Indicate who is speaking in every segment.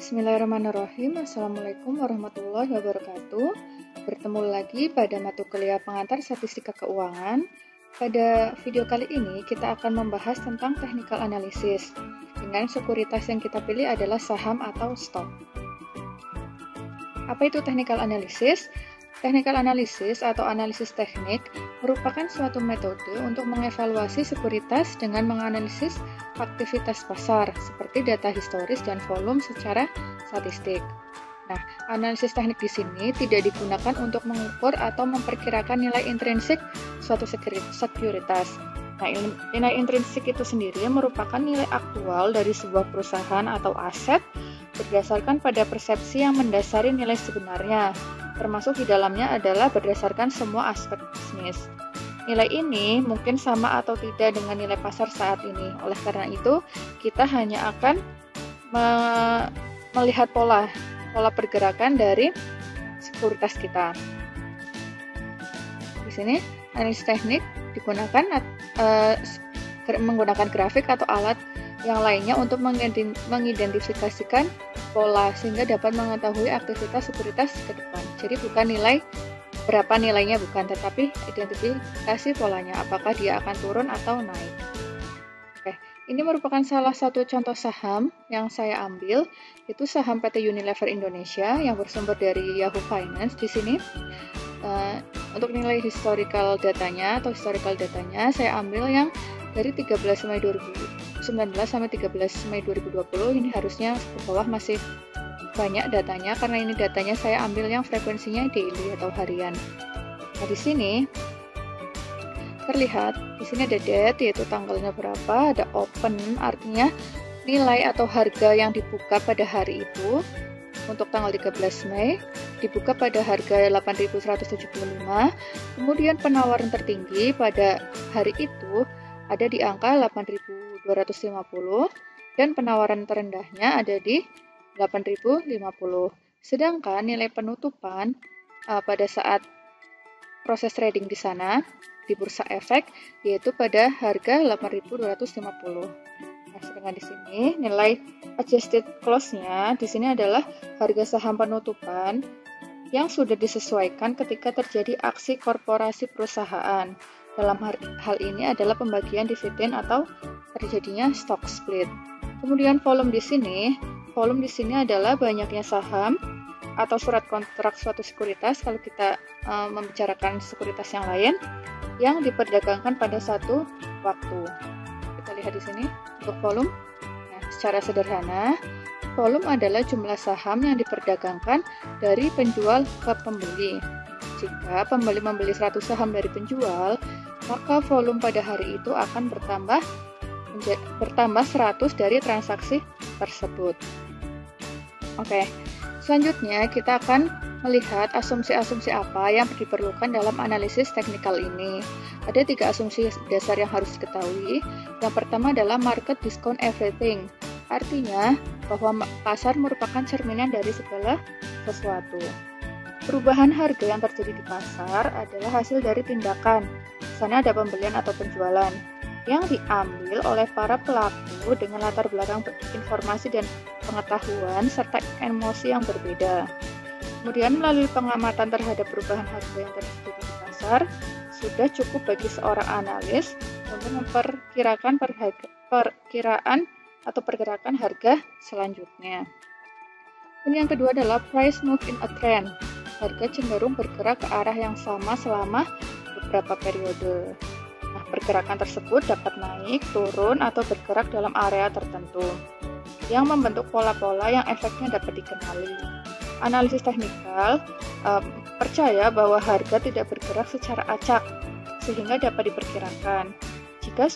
Speaker 1: Bismillahirrahmanirrahim. Assalamualaikum warahmatullahi wabarakatuh. Bertemu lagi pada mata kuliah pengantar statistika keuangan. Pada video kali ini kita akan membahas tentang technical analysis. Dengan sekuritas yang kita pilih adalah saham atau stok. Apa itu technical analysis? Technical analysis atau analisis teknik merupakan suatu metode untuk mengevaluasi sekuritas dengan menganalisis aktivitas pasar seperti data historis dan volume secara statistik. Nah, analisis teknik di sini tidak digunakan untuk mengukur atau memperkirakan nilai intrinsik suatu sekuritas. Nah, nilai intrinsik itu sendiri merupakan nilai aktual dari sebuah perusahaan atau aset berdasarkan pada persepsi yang mendasari nilai sebenarnya, termasuk di dalamnya adalah berdasarkan semua aspek bisnis. Nilai ini mungkin sama atau tidak dengan nilai pasar saat ini. Oleh karena itu, kita hanya akan melihat pola pergerakan dari sekuritas kita. Di sini, analisis teknik digunakan menggunakan grafik atau alat yang lainnya untuk mengidentifikasikan pola sehingga dapat mengetahui aktivitas sekuritas ke depan. Jadi bukan nilai berapa nilainya bukan, tetapi identifikasi polanya, apakah dia akan turun atau naik. Oke, ini merupakan salah satu contoh saham yang saya ambil, itu saham PT Unilever Indonesia yang bersumber dari Yahoo Finance. Di sini untuk nilai historical datanya saya ambil yang dari 13 Mei 2019 sampai 13 Mei 2020. Ini harusnya ke bawah masih banyak datanya karena ini datanya saya ambil yang frekuensinya daily atau harian. Nah, di sini terlihat di sini ada date, yaitu tanggalnya berapa, ada open artinya nilai atau harga yang dibuka pada hari itu. Untuk tanggal 13 Mei dibuka pada harga 8.175. Kemudian penawaran tertinggi pada hari itu ada di angka 8.250 dan penawaran terendahnya ada di 8.050. Sedangkan nilai penutupan pada saat proses trading di sana di bursa efek yaitu pada harga 8.250. Nah, sedangkan di sini nilai adjusted close-nya di sini adalah harga saham penutupan yang sudah disesuaikan ketika terjadi aksi korporasi perusahaan. Dalam hal ini adalah pembagian dividen atau terjadinya stock split. Kemudian volume di sini adalah banyaknya saham atau surat kontrak suatu sekuritas kalau kita membicarakan sekuritas yang lain yang diperdagangkan pada satu waktu. Kita lihat di sini untuk volume. Nah, secara sederhana, volume adalah jumlah saham yang diperdagangkan dari penjual ke pembeli. Jika pembeli membeli 100 saham dari penjual, maka volume pada hari itu akan bertambah 100 dari transaksi tersebut. Oke, selanjutnya kita akan melihat asumsi-asumsi apa yang diperlukan dalam analisis teknikal ini. Ada 3 asumsi dasar yang harus diketahui. Yang pertama adalah market discount everything. Artinya bahwa pasar merupakan cerminan dari segala sesuatu. Perubahan harga yang terjadi di pasar adalah hasil dari tindakan. Di sana ada pembelian atau penjualan yang diambil oleh para pelaku dengan latar belakang informasi dan pengetahuan serta emosi yang berbeda. Kemudian melalui pengamatan terhadap perubahan harga yang terjadi di pasar, sudah cukup bagi seorang analis untuk memperkirakan perkiraan atau pergerakan harga selanjutnya. Dan yang kedua adalah price move in a trend. Harga cenderung bergerak ke arah yang sama selama beberapa periode. Nah, pergerakan tersebut dapat naik, turun, atau bergerak dalam area tertentu yang membentuk pola-pola yang efeknya dapat dikenali. Analisis teknikal percaya bahwa harga tidak bergerak secara acak sehingga dapat diperkirakan. Jika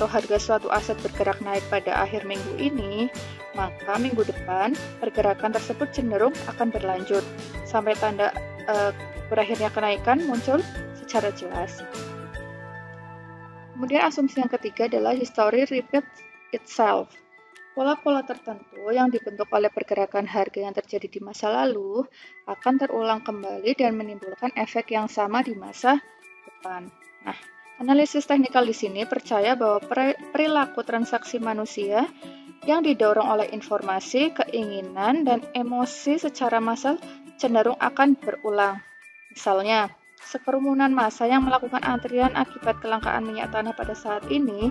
Speaker 1: harga suatu aset bergerak naik pada akhir minggu ini, maka minggu depan pergerakan tersebut cenderung akan berlanjut sampai tanda berakhirnya kenaikan muncul secara jelas. Kemudian asumsi yang ketiga adalah history repeats itself. Pola-pola tertentu yang dibentuk oleh pergerakan harga yang terjadi di masa lalu akan terulang kembali dan menimbulkan efek yang sama di masa depan. Nah, analisis teknikal di sini percaya bahwa perilaku transaksi manusia yang didorong oleh informasi, keinginan, dan emosi secara massal cenderung akan berulang. Misalnya, sekerumunan massa yang melakukan antrian akibat kelangkaan minyak tanah pada saat ini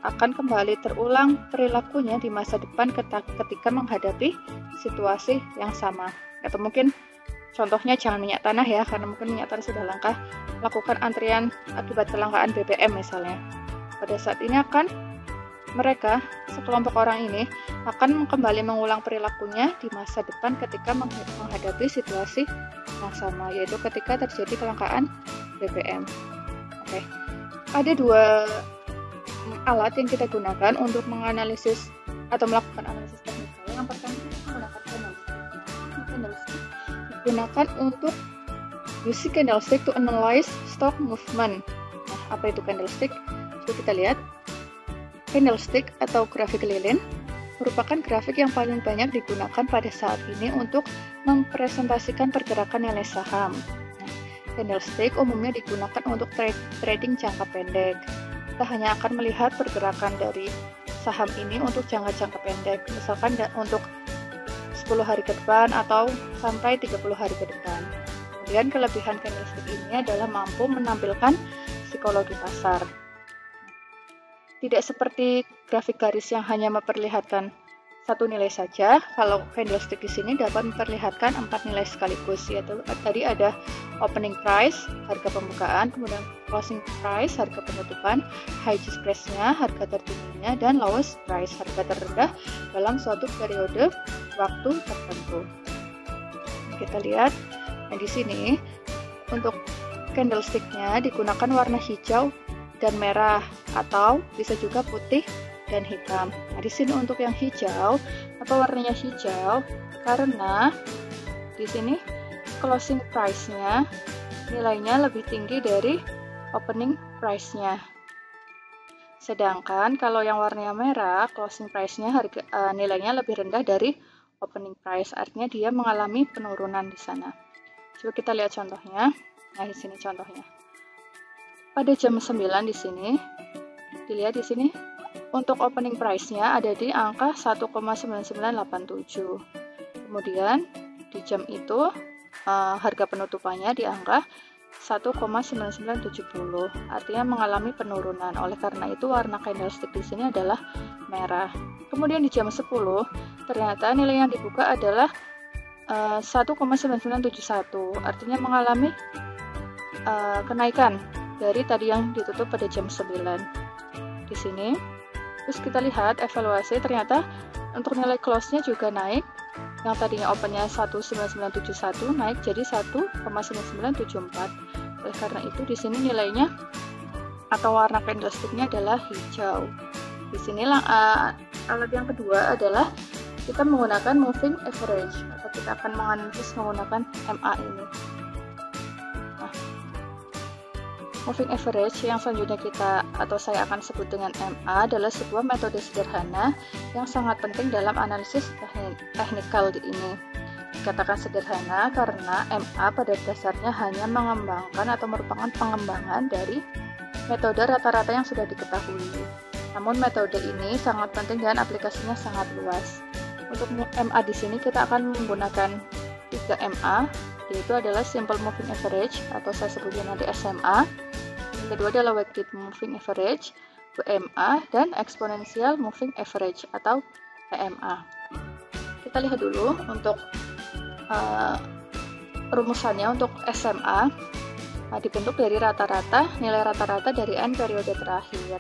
Speaker 1: akan kembali terulang perilakunya di masa depan ketika menghadapi situasi yang sama. Atau mungkin contohnya jangan minyak tanah ya, karena mungkin minyak tanah sudah langka. Lakukan antrian akibat kelangkaan BBM misalnya. Pada saat ini mereka, sekelompok orang ini, akan kembali mengulang perilakunya di masa depan ketika menghadapi situasi yang sama, yaitu ketika terjadi kelangkaan BBM. Oke. Ada dua alat yang kita gunakan untuk menganalisis atau melakukan analisis teknikal. Yang pertama kita menggunakan candlestick. Digunakan untuk using candlestick to analyze stock movement. Nah, apa itu candlestick? Coba kita lihat. Candlestick atau grafik lilin merupakan grafik yang paling banyak digunakan pada saat ini untuk mempresentasikan pergerakan nilai saham. Nah, candlestick umumnya digunakan untuk trading jangka pendek. Kita hanya akan melihat pergerakan dari saham ini untuk jangka pendek, misalkan untuk 10 hari ke depan atau sampai 30 hari ke depan. Kemudian kelebihan candlestick ini adalah mampu menampilkan psikologi pasar. Tidak seperti grafik garis yang hanya memperlihatkan satu nilai saja. Kalau candlestick di sini dapat memperlihatkan 4 nilai sekaligus, yaitu tadi ada opening price, harga pembukaan, kemudian closing price, harga penutupan, highest price-nya, harga tertingginya, dan lowest price, harga terendah dalam suatu periode waktu tertentu. Kita lihat, nah di sini untuk candlestick-nya digunakan warna hijau dan merah, atau bisa juga putih dan hitam. Nah, di sini untuk yang hijau, apa warnanya hijau? Karena di sini closing price-nya nilainya lebih tinggi dari opening price-nya. Sedangkan kalau yang warnanya merah, closing price-nya nilainya lebih rendah dari opening price. Artinya dia mengalami penurunan di sana. Coba kita lihat contohnya. Nah, di sini contohnya. Pada jam 9 di sini, dilihat di sini, untuk opening price-nya ada di angka 1,9987. Kemudian di jam itu harga penutupannya di angka 1,9970. Artinya mengalami penurunan. Oleh karena itu warna candlestick di sini adalah merah. Kemudian di jam 10 ternyata nilai yang dibuka adalah 1,9971. Artinya mengalami kenaikan dari tadi yang ditutup pada jam 9 di sini. Terus kita lihat evaluasi, ternyata untuk nilai close-nya juga naik. Yang tadinya open-nya 1,9971 naik jadi 1,9974. Oleh karena itu di sini nilainya atau warna candlestick-nya adalah hijau. Di sinilah alat yang kedua adalah kita menggunakan moving average, atau kita akan menganalisis menggunakan MA ini. Moving average yang selanjutnya saya akan sebut dengan MA adalah sebuah metode sederhana yang sangat penting dalam analisis teknikal ini. Dikatakan sederhana karena MA pada dasarnya hanya mengembangkan atau merupakan pengembangan dari metode rata-rata yang sudah diketahui. Namun metode ini sangat penting dan aplikasinya sangat luas. Untuk MA di sini kita akan menggunakan 3 MA, yaitu adalah Simple Moving Average atau saya sebutnya nanti SMA. Yang kedua adalah Weighted Moving Average, WMA, dan Exponential Moving Average atau EMA. Kita lihat dulu untuk rumusannya. Untuk SMA dibentuk dari nilai rata-rata dari N periode terakhir,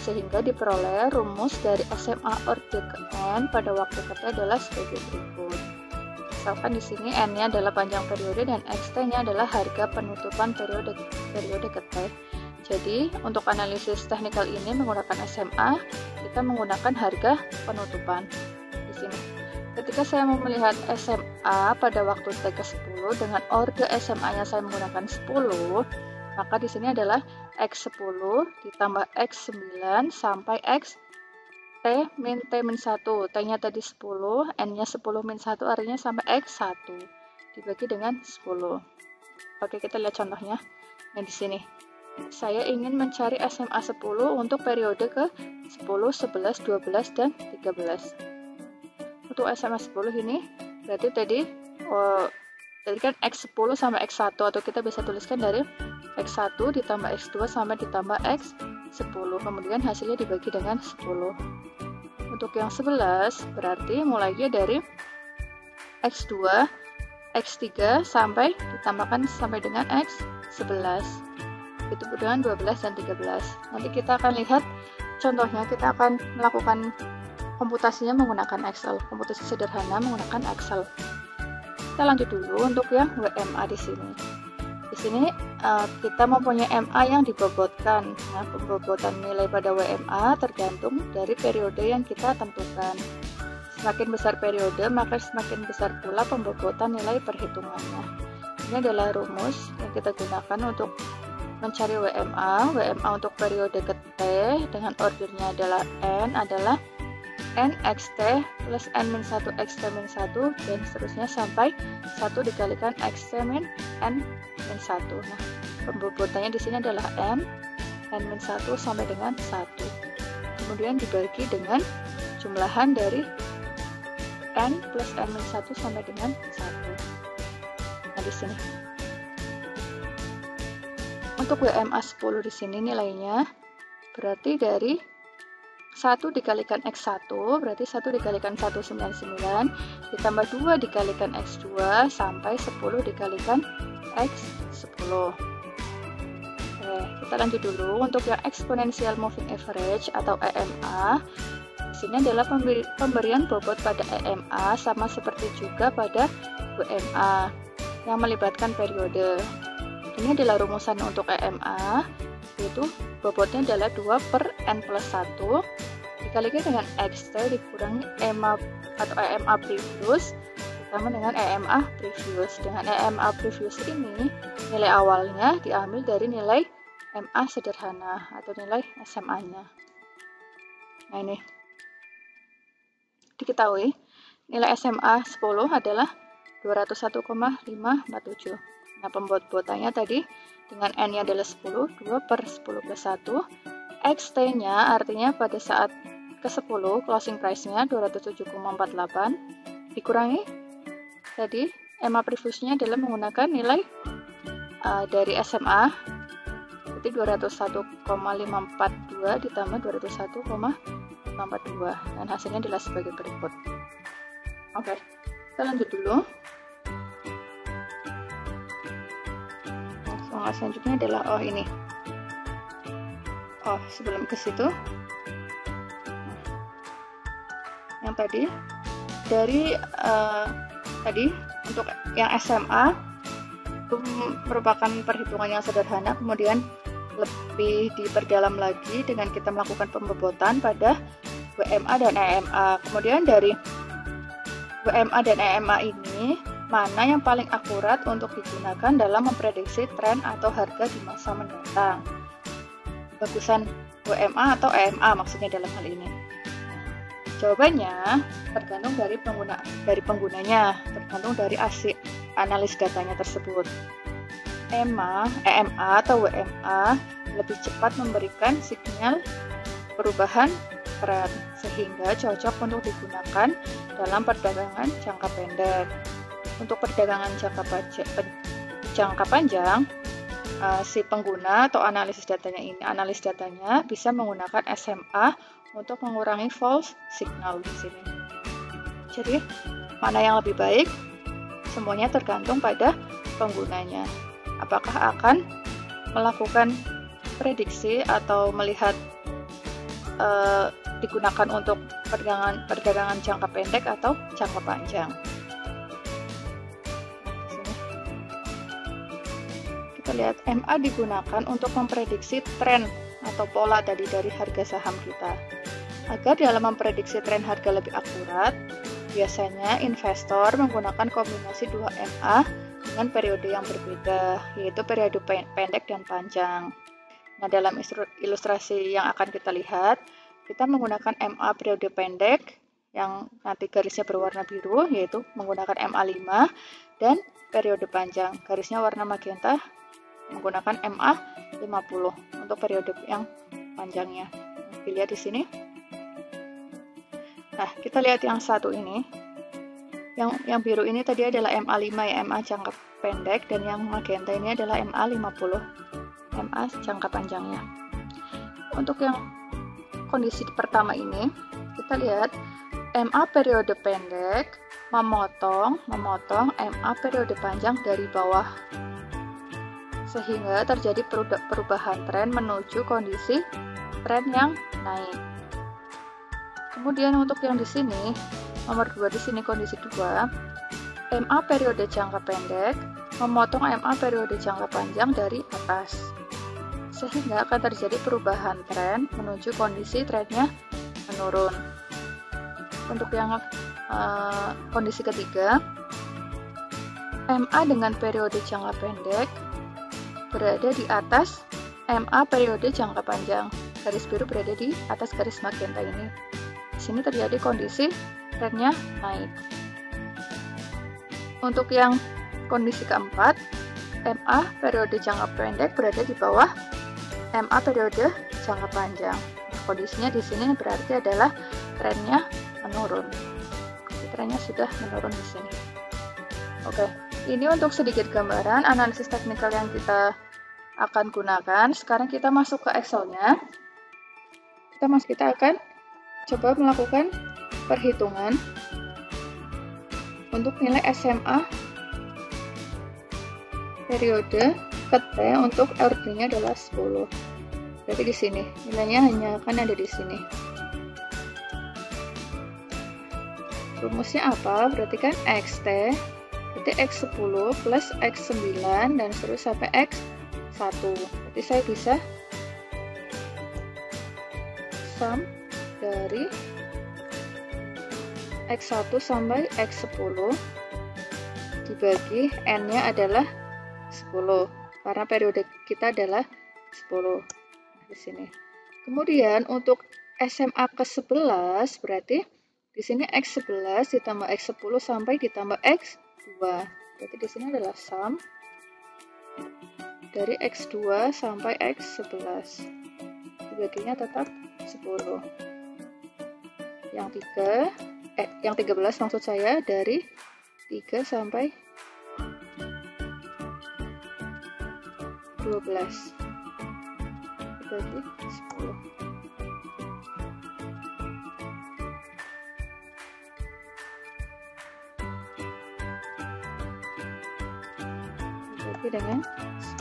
Speaker 1: sehingga diperoleh rumus dari SMA order ke N pada waktu ke T adalah sebagai berikut. Misalkan di sini N-nya adalah panjang periode dan XT-nya adalah harga penutupan periode ke T. Jadi, untuk analisis teknikal ini menggunakan SMA, kita menggunakan harga penutupan di sini. Ketika saya mau melihat SMA pada waktu T ke 10 dengan order SMA-nya saya menggunakan 10, maka di sini adalah X10 ditambah X9 sampai X T min T-1, T-nya tadi 10, N-nya 10 min 1 artinya sampai X1 dibagi dengan 10. Oke, kita lihat contohnya. Nah, di sini saya ingin mencari SMA 10 untuk periode ke 10, 11, 12, dan 13. Untuk SMA 10 ini, berarti tadi kan X10 sampai X1, atau kita bisa tuliskan dari X1 ditambah X2 sampai ditambah X10. Kemudian hasilnya dibagi dengan 10. Untuk yang 11, berarti mulainya dari X2, X3 sampai ditambahkan sampai dengan X11. Itu dengan 12 dan 13. Nanti kita akan lihat contohnya, kita akan melakukan komputasinya menggunakan Excel, komputasi sederhana menggunakan Excel. Kita lanjut dulu untuk yang WMA di sini. Di sini kita mempunyai MA yang dibobotkan. Nah, pembobotan nilai pada WMA tergantung dari periode yang kita tentukan. Semakin besar periode, maka semakin besar pula pembobotan nilai perhitungannya. Ini adalah rumus yang kita gunakan untuk mencari WMA. WMA untuk periode ke T dengan ordernya adalah N adalah N XT plus N-1 XT-1 dan seterusnya sampai 1 dikalikan XT-N-1. Nah, pembobotannya di sini adalah N, N-1 sampai dengan 1. Kemudian dibagi dengan jumlahan dari N plus N-1 sampai dengan 1. Nah, di sini. Untuk WMA 10 di sini nilainya berarti dari 1 dikalikan X1 berarti 1 dikalikan 199 ditambah 2 dikalikan X2 sampai 10 dikalikan X10. Oke, kita lanjut dulu untuk yang exponential moving average atau EMA. Di sini adalah pemberian bobot pada EMA sama seperti juga pada WMA yang melibatkan periode. Ini adalah rumusan untuk EMA, yaitu bobotnya adalah 2 per N plus 1 dikalikan dengan XT dikurangi EMA atau EMA previous ditambah dengan EMA previous. Dengan EMA previous ini, nilai awalnya diambil dari nilai MA sederhana atau nilai SMA-nya. Nah, ini diketahui nilai SMA 10 adalah 201,547. Nah, pembobotannya tadi dengan N-nya adalah 10, 2 per 10 plus 1. XT-nya artinya pada saat ke-10 closing price-nya 207,48 dikurangi tadi EMA previous-nya adalah menggunakan nilai dari SMA berarti 201,542 ditambah 201,542 dan hasilnya adalah sebagai berikut. Oke, kita lanjut dulu. Soal selanjutnya adalah ini. Sebelum ke situ, yang tadi dari tadi untuk yang SMA itu merupakan perhitungan yang sederhana, kemudian lebih diperdalam lagi dengan kita melakukan pembobotan pada WMA dan EMA. Kemudian dari WMA dan EMA ini mana yang paling akurat untuk digunakan dalam memprediksi tren atau harga di masa mendatang? Bagusan WMA atau EMA maksudnya dalam hal ini. Jawabannya tergantung dari penggunanya, tergantung dari analis datanya tersebut. EMA atau WMA lebih cepat memberikan sinyal perubahan tren sehingga cocok untuk digunakan dalam perdagangan jangka pendek. Untuk perdagangan jangka panjang, si pengguna atau analis datanya bisa menggunakan SMA untuk mengurangi false signal di sini. Jadi, mana yang lebih baik? Semuanya tergantung pada penggunanya. Apakah akan melakukan prediksi atau melihat digunakan untuk perdagangan jangka pendek atau jangka panjang. Kita lihat MA digunakan untuk memprediksi tren atau pola tadi dari harga saham kita. Agar dalam memprediksi tren harga lebih akurat, biasanya investor menggunakan kombinasi 2 MA dengan periode yang berbeda, yaitu periode pendek dan panjang. Nah, dalam ilustrasi yang akan kita lihat, kita menggunakan MA periode pendek yang nanti garisnya berwarna biru, yaitu menggunakan MA5, dan periode panjang, garisnya warna magenta menggunakan MA 50 untuk periode yang panjangnya. Dilihat di sini. Nah, kita lihat yang satu ini. Yang biru ini tadi adalah MA5 ya, MA jangka pendek, dan yang magenta ini adalah MA50, MA jangka panjangnya. Untuk yang kondisi pertama ini, kita lihat MA periode pendek memotong MA periode panjang dari bawah, sehingga terjadi perubahan tren menuju kondisi tren yang naik. Kemudian untuk yang di sini, nomor 2 di sini kondisi 2, MA periode jangka pendek memotong MA periode jangka panjang dari atas, sehingga akan terjadi perubahan tren menuju kondisi trennya menurun. Untuk yang kondisi ketiga, MA dengan periode jangka pendek berada di atas MA periode jangka panjang. Garis biru berada di atas garis magenta ini. Di sini terjadi kondisi trennya naik. Untuk yang kondisi keempat, MA periode jangka pendek berada di bawah MA periode jangka panjang. Kondisinya di sini berarti adalah trennya menurun. Trennya sudah menurun di sini. Oke, ini untuk sedikit gambaran analisis teknikal yang kita akan gunakan. Sekarang kita masuk ke Excel-nya. Kita akan coba melakukan perhitungan untuk nilai SMA periode ke T untuk ordernya adalah 10. Berarti di sini nilainya hanya akan ada di sini. Rumusnya apa? Berarti kan XT berarti X10 plus X9 dan terus sampai X1. Berarti saya bisa sum dari X1 sampai X10 dibagi N-nya adalah 10 karena periode kita adalah 10 di sini. Kemudian untuk SMA ke-11 berarti di sini X11 ditambah X10 sampai ditambah X2. Berarti di sini adalah sum dari X2 sampai X11. Dibaginya tetap 10. Yang 13 maksud saya dari 3 sampai 12 dibagi 10. Dibagi dengan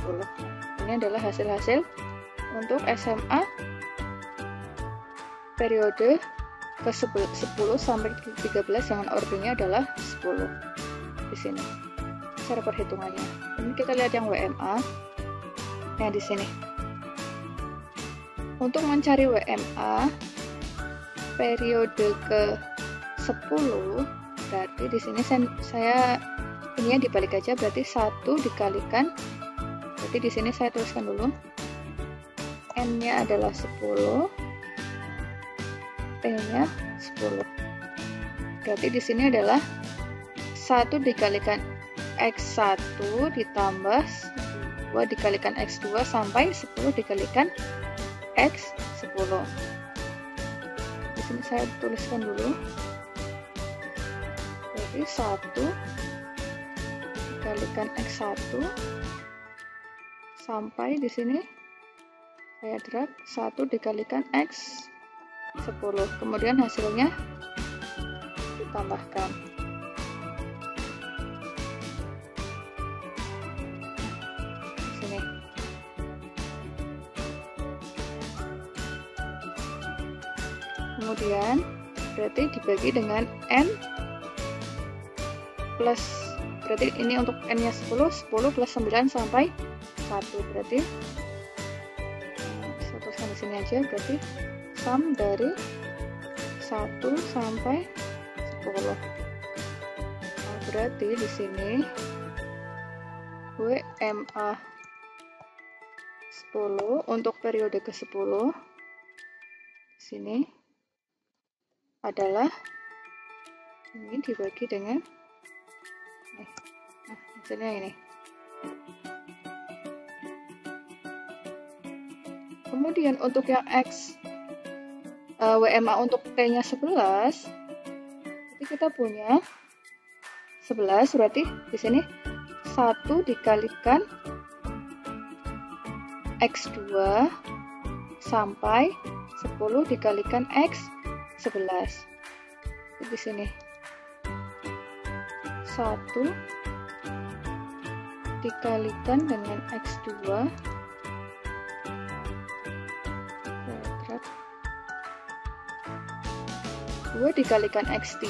Speaker 1: 10. Ini adalah hasil-hasil untuk SMA periode ke-10 sampai 13 dengan ordernya adalah 10 di sini. Cara perhitungannya. Ini kita lihat yang WMA. Nah, di sini. Untuk mencari WMA periode ke-10 berarti di sini saya ininya dibalik aja, berarti 1 dikalikan. Berarti di sini saya tuliskan dulu. N-nya adalah 10. T-nya 10. Berarti di sini adalah 1 dikalikan X1 ditambah 2 dikalikan X2 sampai 10 dikalikan X10. Di sini saya tuliskan dulu. Jadi 1 dikalikan X1 sampai di sini saya drag 1 dikalikan X10. Kemudian hasilnya ditambahkan. Sini. Kemudian berarti dibagi dengan N plus, berarti ini untuk N-nya 10 plus 9 sampai 1. Berarti saya tuliskan di sini aja, berarti sum dari 1 sampai 10. Nah, berarti di sini WMA 10 untuk periode ke-10 di sini adalah ini dibagi dengan hasilnya ini. Kemudian untuk yang X WMA untuk T-nya 11, jadi kita punya 11, berarti di sini 1 dikalikan X2 sampai 10 dikalikan X11. Di sini 1 dikalikan dengan X2 kuadrat, 2 dikalikan X3,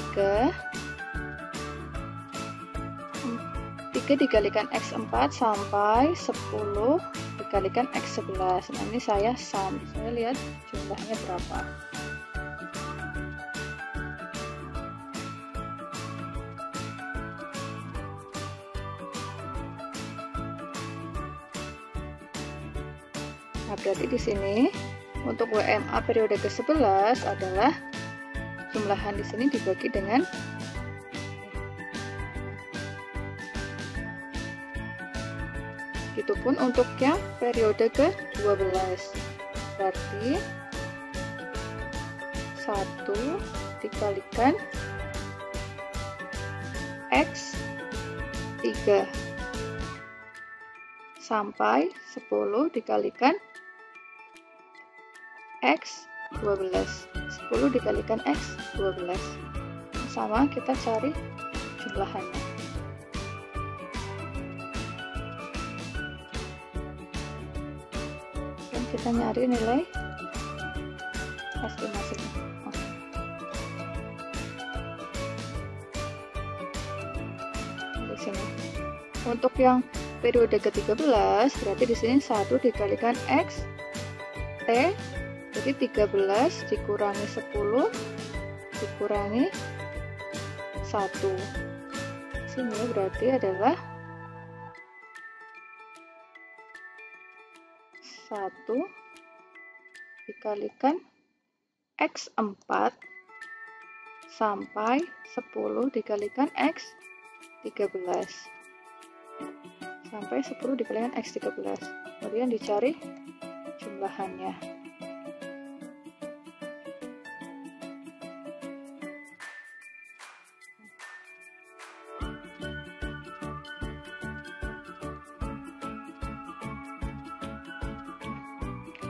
Speaker 1: 3 dikalikan X4 sampai 10 dikalikan X11. Nah, ini saya sum, saya lihat jumlahnya berapa. Nah, berarti di sini untuk WMA periode ke-11 adalah jumlahan di sini dibagi dengan Begitupun untuk yang periode ke-12, berarti 1 dikalikan X3 sampai 10 dikalikan X12, 10 dikalikan X12. Sama, kita cari jumlahannya. Kita nyari nilai estimasinya. Di sini. Untuk yang periode ke-13, berarti di sini 1 dikalikan X T, jadi 13 dikurangi 10 dikurangi 1. Sini berarti adalah 1 dikalikan X4 sampai 10 dikalikan X13 sampai 10 dikalikan X13. Kemudian dicari jumlahannya.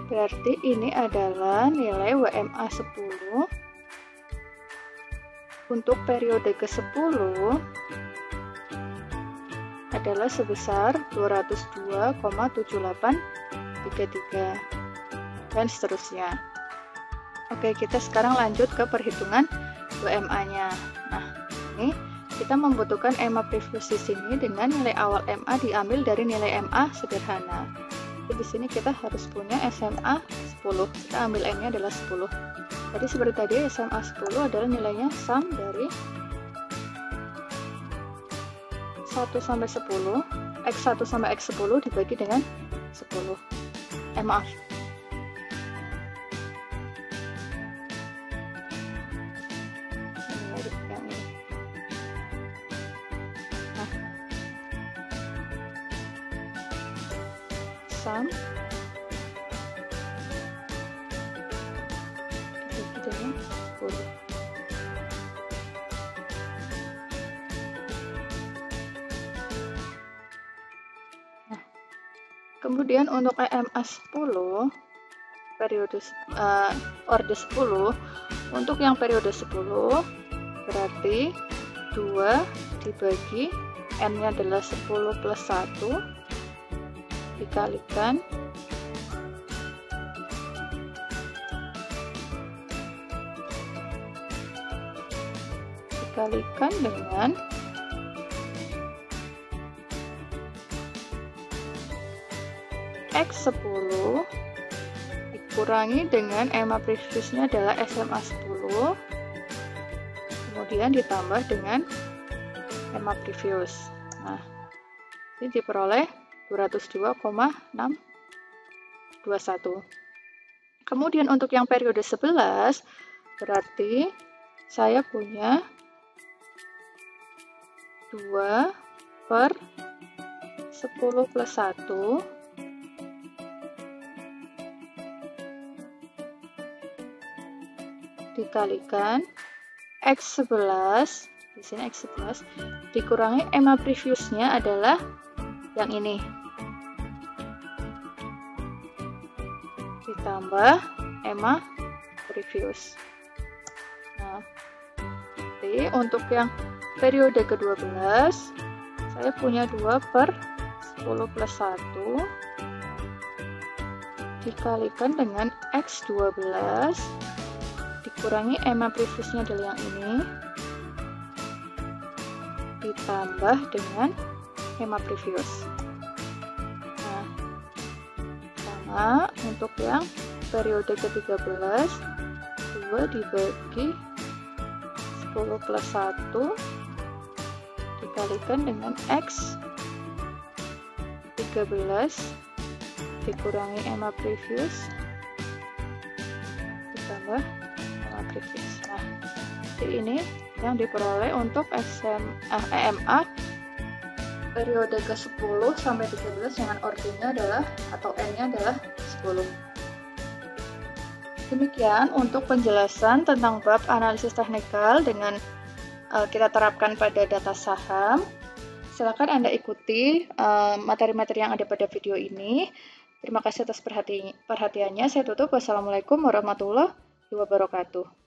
Speaker 1: Berarti ini adalah nilai WMA 10 untuk periode ke-10 adalah sebesar 202,7833 dan seterusnya. Oke, kita sekarang lanjut ke perhitungan WMA-nya. Nah, ini kita membutuhkan MA previous di sini dengan nilai awal MA diambil dari nilai MA sederhana. Jadi di sini kita harus punya SMA 10. Kita ambil M-nya adalah 10. Jadi seperti tadi SMA 10 adalah nilainya sum dari 1 sampai 10, X1 sampai X10 dibagi dengan 10. Maaf. Sum dibagi dengan 10. Nah, kemudian untuk EMA 10 periode orde 10, untuk yang periode 10 berarti 2 dibagi N-nya adalah 10 plus 1 dikalikan dengan X10 dikurangi dengan EMA previousnya adalah SMA 10, kemudian ditambah dengan EMA previous. Nah, ini diperoleh 202,621. Kemudian untuk yang periode 11 berarti saya punya 2 per 10 plus 1 dikalikan X11, di sini X11 dikurangi EMA previousnya adalah yang ini, ditambah EMA previous. Nah, jadi untuk yang periode ke-12 saya punya 2/10 plus 1 dikalikan dengan X12 dikurangi EMA previousnya adalah yang ini, ditambah dengan EMA previous. Nah, sama untuk yang periode ke-13, 2 dibagi 10 plus 1 dikalikan dengan X 13 dikurangi EMA previous ditambah EMA previous. Nah, jadi ini yang diperoleh untuk EMA periode ke-10 sampai 13 dengan ordinnya adalah atau N-nya adalah 10. Demikian untuk penjelasan tentang bab analisis teknikal dengan kita terapkan pada data saham. Silakan Anda ikuti materi-materi yang ada pada video ini. Terima kasih atas perhatiannya. Saya tutup. Wassalamualaikum warahmatullahi wabarakatuh.